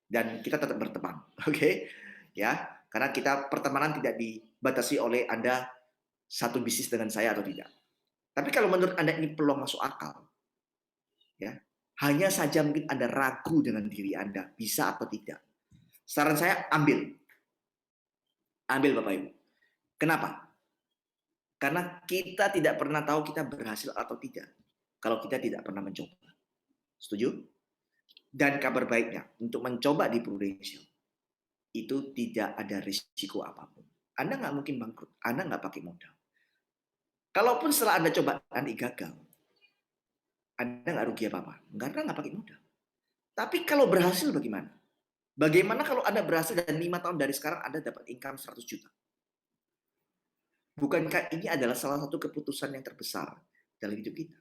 Dan kita tetap berteman, oke? Ya, karena kita pertemanan tidak dibatasi oleh Anda satu bisnis dengan saya atau tidak. Tapi kalau menurut Anda ini peluang masuk akal, ya, hanya saja mungkin Anda ragu dengan diri Anda, bisa atau tidak. Saran saya, ambil Bapak Ibu. Kenapa? Karena kita tidak pernah tahu kita berhasil atau tidak kalau kita tidak pernah mencoba. Setuju? Dan kabar baiknya, untuk mencoba di Prudential, itu tidak ada risiko apapun. Anda nggak mungkin bangkrut, Anda nggak pakai modal. Kalaupun setelah Anda coba, Anda gagal, Anda nggak rugi apa-apa, karena nggak pakai modal. Tapi kalau berhasil bagaimana? Bagaimana kalau Anda berhasil dan 5 tahun dari sekarang Anda dapat income 100 juta? Bukankah ini adalah salah satu keputusan yang terbesar dalam hidup kita?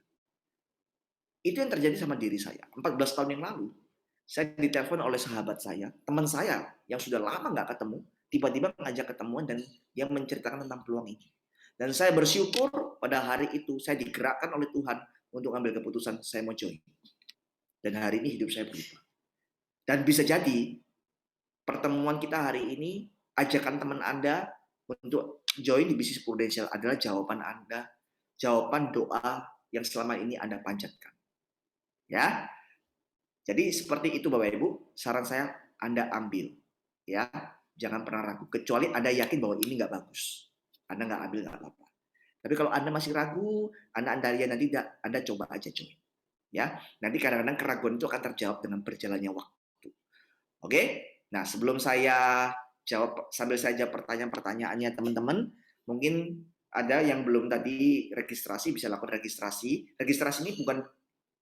Itu yang terjadi sama diri saya. 14 tahun yang lalu, saya ditelepon oleh sahabat saya, teman saya yang sudah lama nggak ketemu, tiba-tiba ngajak ketemuan dan dia menceritakan tentang peluang ini. Dan saya bersyukur pada hari itu saya digerakkan oleh Tuhan untuk ambil keputusan saya mau join. Dan hari ini hidup saya berubah. Dan bisa jadi pertemuan kita hari ini, ajakan teman Anda untuk join di bisnis prudensial adalah jawaban Anda, jawaban doa yang selama ini Anda panjatkan. Ya. Jadi seperti itu Bapak Ibu, saran saya Anda ambil. Ya, jangan pernah ragu. Kecuali Anda yakin bahwa ini nggak bagus. Anda nggak ambil nggak apa-apa. Tapi kalau Anda masih ragu, Anda nanti Anda coba aja join. Ya, nanti kadang-kadang keraguan itu akan terjawab dengan berjalannya waktu. Oke? Nah, sebelum saya jawab, sambil saya jawab pertanyaan-pertanyaannya teman-teman, mungkin ada yang belum tadi registrasi, bisa lakukan registrasi. Registrasi ini bukan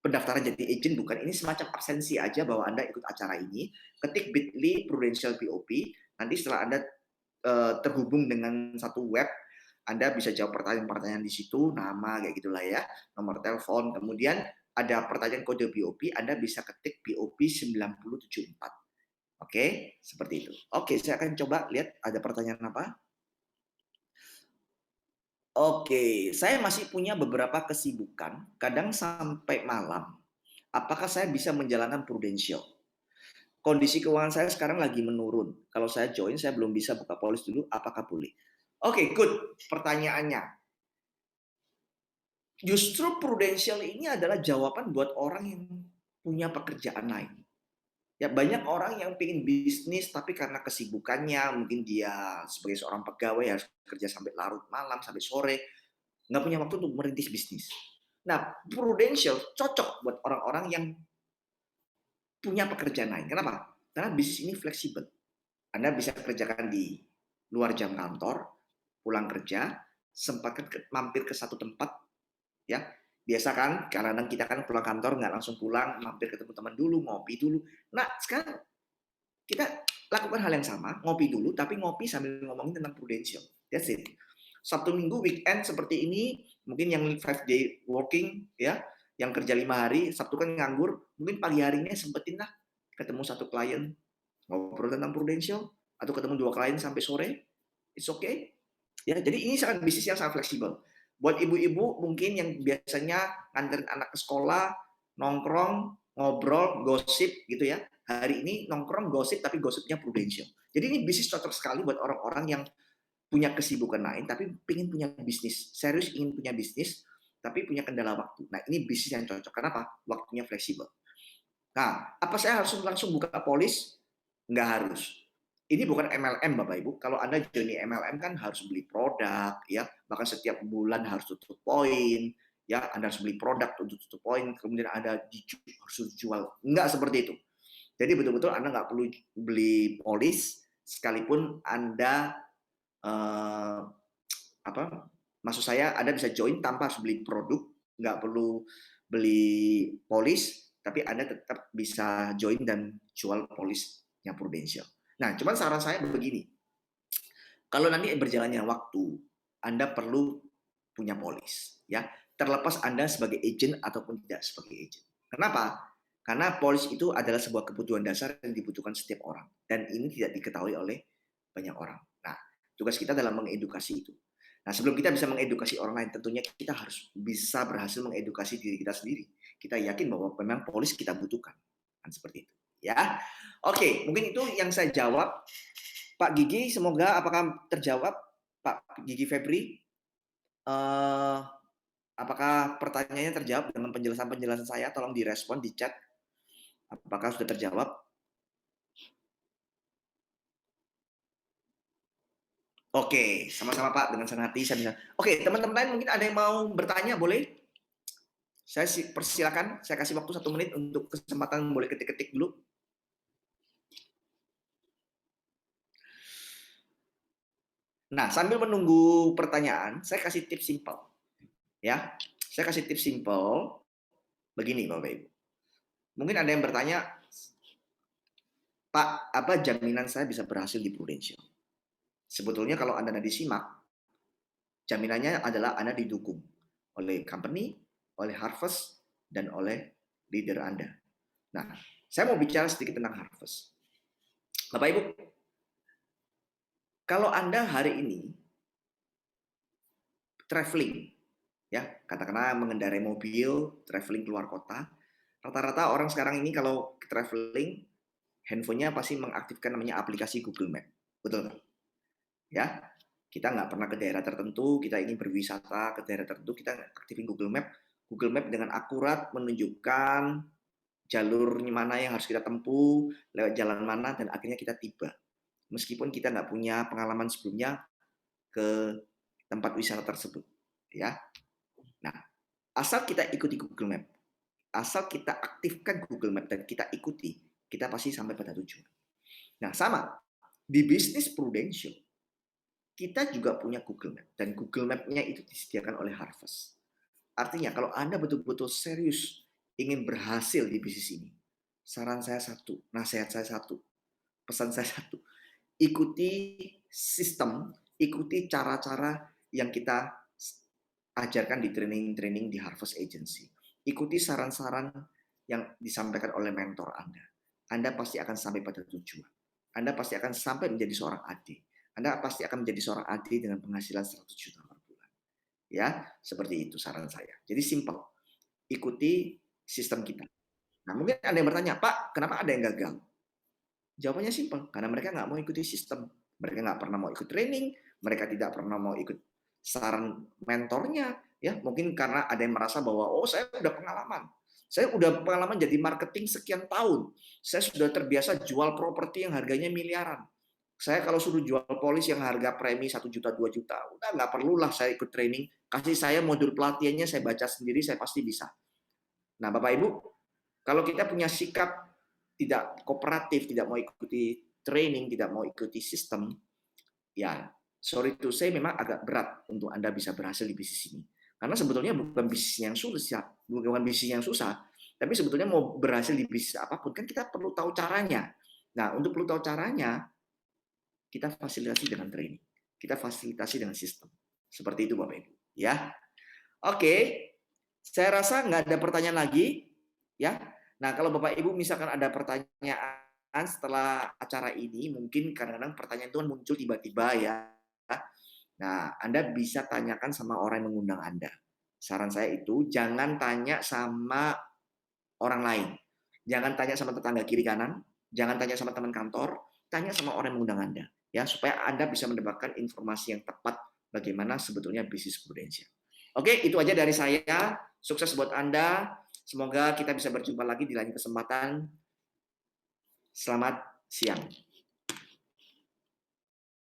pendaftaran jadi agent, bukan. Ini semacam absensi aja bahwa Anda ikut acara ini. Ketik bit.ly Prudential POP. Nanti setelah Anda terhubung dengan satu web, Anda bisa jawab pertanyaan-pertanyaan di situ, nama kayak gitulah ya, nomor telepon. Kemudian ada pertanyaan kode POP, Anda bisa ketik POP 9074. Oke, seperti itu. Oke, saya akan coba lihat ada pertanyaan apa. Oke, saya masih punya beberapa kesibukan, kadang sampai malam. Apakah saya bisa menjalankan Prudential? Kondisi keuangan saya sekarang lagi menurun. Kalau saya join, saya belum bisa buka polis dulu, apakah boleh? Oke, good. Pertanyaannya. Justru Prudential ini adalah jawaban buat orang yang punya pekerjaan lain. Ya, banyak orang yang pengen bisnis tapi karena kesibukannya, mungkin dia sebagai seorang pegawai harus kerja sampai larut malam, sampai sore, nggak punya waktu untuk merintis bisnis. Nah, Prudential cocok buat orang-orang yang punya pekerjaan lain. Kenapa? Karena bisnis ini fleksibel. Anda bisa kerjakan di luar jam kantor, pulang kerja, sempatkan mampir ke satu tempat, ya. Biasa kan, karena kita kan pulang kantor nggak langsung pulang, mampir ketemu teman dulu, ngopi dulu. Nah, sekarang kita lakukan hal yang sama, ngopi dulu, tapi ngopi sambil ngomongin tentang Prudential. That's it. Sabtu Minggu weekend seperti ini, mungkin yang 5 day working, ya, yang kerja 5 hari, Sabtu kan nganggur, mungkin pagi harinya sempetin lah ketemu satu klien, ngobrol tentang Prudential, atau ketemu 2 klien sampai sore, it's okay. Ya, jadi ini sangat bisnis yang sangat fleksibel. Buat ibu-ibu mungkin yang biasanya nganterin anak ke sekolah, nongkrong, ngobrol, gosip gitu ya. Hari ini nongkrong, gosip, tapi gosipnya Prudential. Jadi ini bisnis cocok sekali buat orang-orang yang punya kesibukan lain, tapi ingin punya bisnis. Serius ingin punya bisnis, tapi punya kendala waktu. Nah, ini bisnis yang cocok. Kenapa? Waktunya fleksibel. Nah, apa saya harus langsung buka polis? Nggak harus. Ini bukan MLM Bapak Ibu. Kalau Anda join MLM kan harus beli produk, ya. Bahkan setiap bulan harus tutup poin, ya. Anda harus beli produk untuk tutup poin, kemudian Anda harus jual. Enggak seperti itu. Jadi betul-betul Anda nggak perlu beli polis, sekalipun Anda maksud saya Anda bisa join tanpa harus beli produk, nggak perlu beli polis, tapi Anda tetap bisa join dan jual polisnya Prudential. Nah, cuman saran saya begini, kalau nanti berjalannya waktu, Anda perlu punya polis, ya. Terlepas Anda sebagai agent ataupun tidak sebagai agent. Kenapa? Karena polis itu adalah sebuah kebutuhan dasar yang dibutuhkan setiap orang, dan ini tidak diketahui oleh banyak orang. Nah, tugas kita adalah mengedukasi itu. Nah, sebelum kita bisa mengedukasi orang lain, tentunya kita harus bisa berhasil mengedukasi diri kita sendiri. Kita yakin bahwa memang polis kita butuhkan, kan seperti itu, ya. Oke, mungkin itu yang saya jawab. Pak Gigi, semoga apakah terjawab, Pak Gigi Febri? Apakah pertanyaannya terjawab dengan penjelasan-penjelasan saya? Tolong direspon di chat. Apakah sudah terjawab? Oke, sama-sama Pak, dengan senang hati saya bisa. Oke, teman-teman lain mungkin ada yang mau bertanya, boleh? Saya persilakan, saya kasih waktu 1 menit untuk kesempatan, boleh ketik-ketik dulu. Nah, sambil menunggu pertanyaan, saya kasih tips simpel. Ya, saya kasih tips simpel begini Bapak Ibu. Mungkin ada yang bertanya, Pak, apa jaminan saya bisa berhasil di Prudential? Sebetulnya kalau Anda disimak, jaminannya adalah Anda didukung oleh company, oleh Harvest, dan oleh leader Anda. Nah, saya mau bicara sedikit tentang Harvest. Bapak Ibu, kalau Anda hari ini traveling, ya katakanlah mengendarai mobil, traveling keluar kota. Rata-rata orang sekarang ini kalau traveling, handphonenya pasti mengaktifkan namanya aplikasi Google Map, betul nggak? Ya, kita nggak pernah ke daerah tertentu, kita ingin berwisata ke daerah tertentu, kita aktifin Google Map. Google Map dengan akurat menunjukkan jalur mana yang harus kita tempuh, lewat jalan mana, dan akhirnya kita tiba. Meskipun kita nggak punya pengalaman sebelumnya ke tempat wisata tersebut, ya. Nah, asal kita ikuti Google Map, asal kita aktifkan Google Map dan kita ikuti, kita pasti sampai pada tujuan. Nah, sama di bisnis Prudential, kita juga punya Google Map dan Google Map-nya itu disediakan oleh Harvest. Artinya kalau Anda betul-betul serius ingin berhasil di bisnis ini, saran saya satu, nasihat saya satu, pesan saya satu, ikuti sistem, ikuti cara-cara yang kita ajarkan di training-training di Harvest Agency. Ikuti saran-saran yang disampaikan oleh mentor Anda. Anda pasti akan sampai pada tujuan. Anda pasti akan sampai menjadi seorang AD. Anda pasti akan menjadi seorang AD dengan penghasilan 100 juta per bulan. Ya, seperti itu saran saya. Jadi simple. Ikuti sistem kita. Nah, mungkin ada yang bertanya, Pak, kenapa ada yang gagal? Jawabannya simple, karena mereka nggak mau ikuti sistem. Mereka nggak pernah mau ikut training, mereka tidak pernah mau ikut saran mentornya. Ya, mungkin karena ada yang merasa bahwa, oh saya udah pengalaman. Saya udah pengalaman jadi marketing sekian tahun. Saya sudah terbiasa jual properti yang harganya miliaran. Saya kalau suruh jual polis yang harga premi 1 juta, 2 juta, udah nggak perlulah saya ikut training. Kasih saya modul pelatihannya, saya baca sendiri, saya pasti bisa. Nah, Bapak Ibu, kalau kita punya sikap tidak kooperatif, tidak mau ikuti training, tidak mau ikuti sistem, ya sorry to say memang agak berat untuk Anda bisa berhasil di bisnis ini. Karena sebetulnya bukan bisnis yang susah, bukan bisnis yang susah, tapi sebetulnya mau berhasil di bisnis apapun kan kita perlu tahu caranya. Nah, untuk perlu tahu caranya, kita fasilitasi dengan training, kita fasilitasi dengan sistem. Seperti itu Bapak Ibu. Ya, oke. Saya rasa nggak ada pertanyaan lagi, ya. Nah, kalau Bapak Ibu misalkan ada pertanyaan setelah acara ini, mungkin kadang-kadang pertanyaan itu muncul tiba-tiba ya. Nah, Anda bisa tanyakan sama orang yang mengundang Anda. Saran saya itu jangan tanya sama orang lain. Jangan tanya sama tetangga kiri kanan, jangan tanya sama teman kantor, tanya sama orang yang mengundang Anda, ya, supaya Anda bisa mendapatkan informasi yang tepat bagaimana sebetulnya bisnis Prudential. Oke, itu aja dari saya. Sukses buat Anda. Semoga kita bisa berjumpa lagi di lain kesempatan. Selamat siang.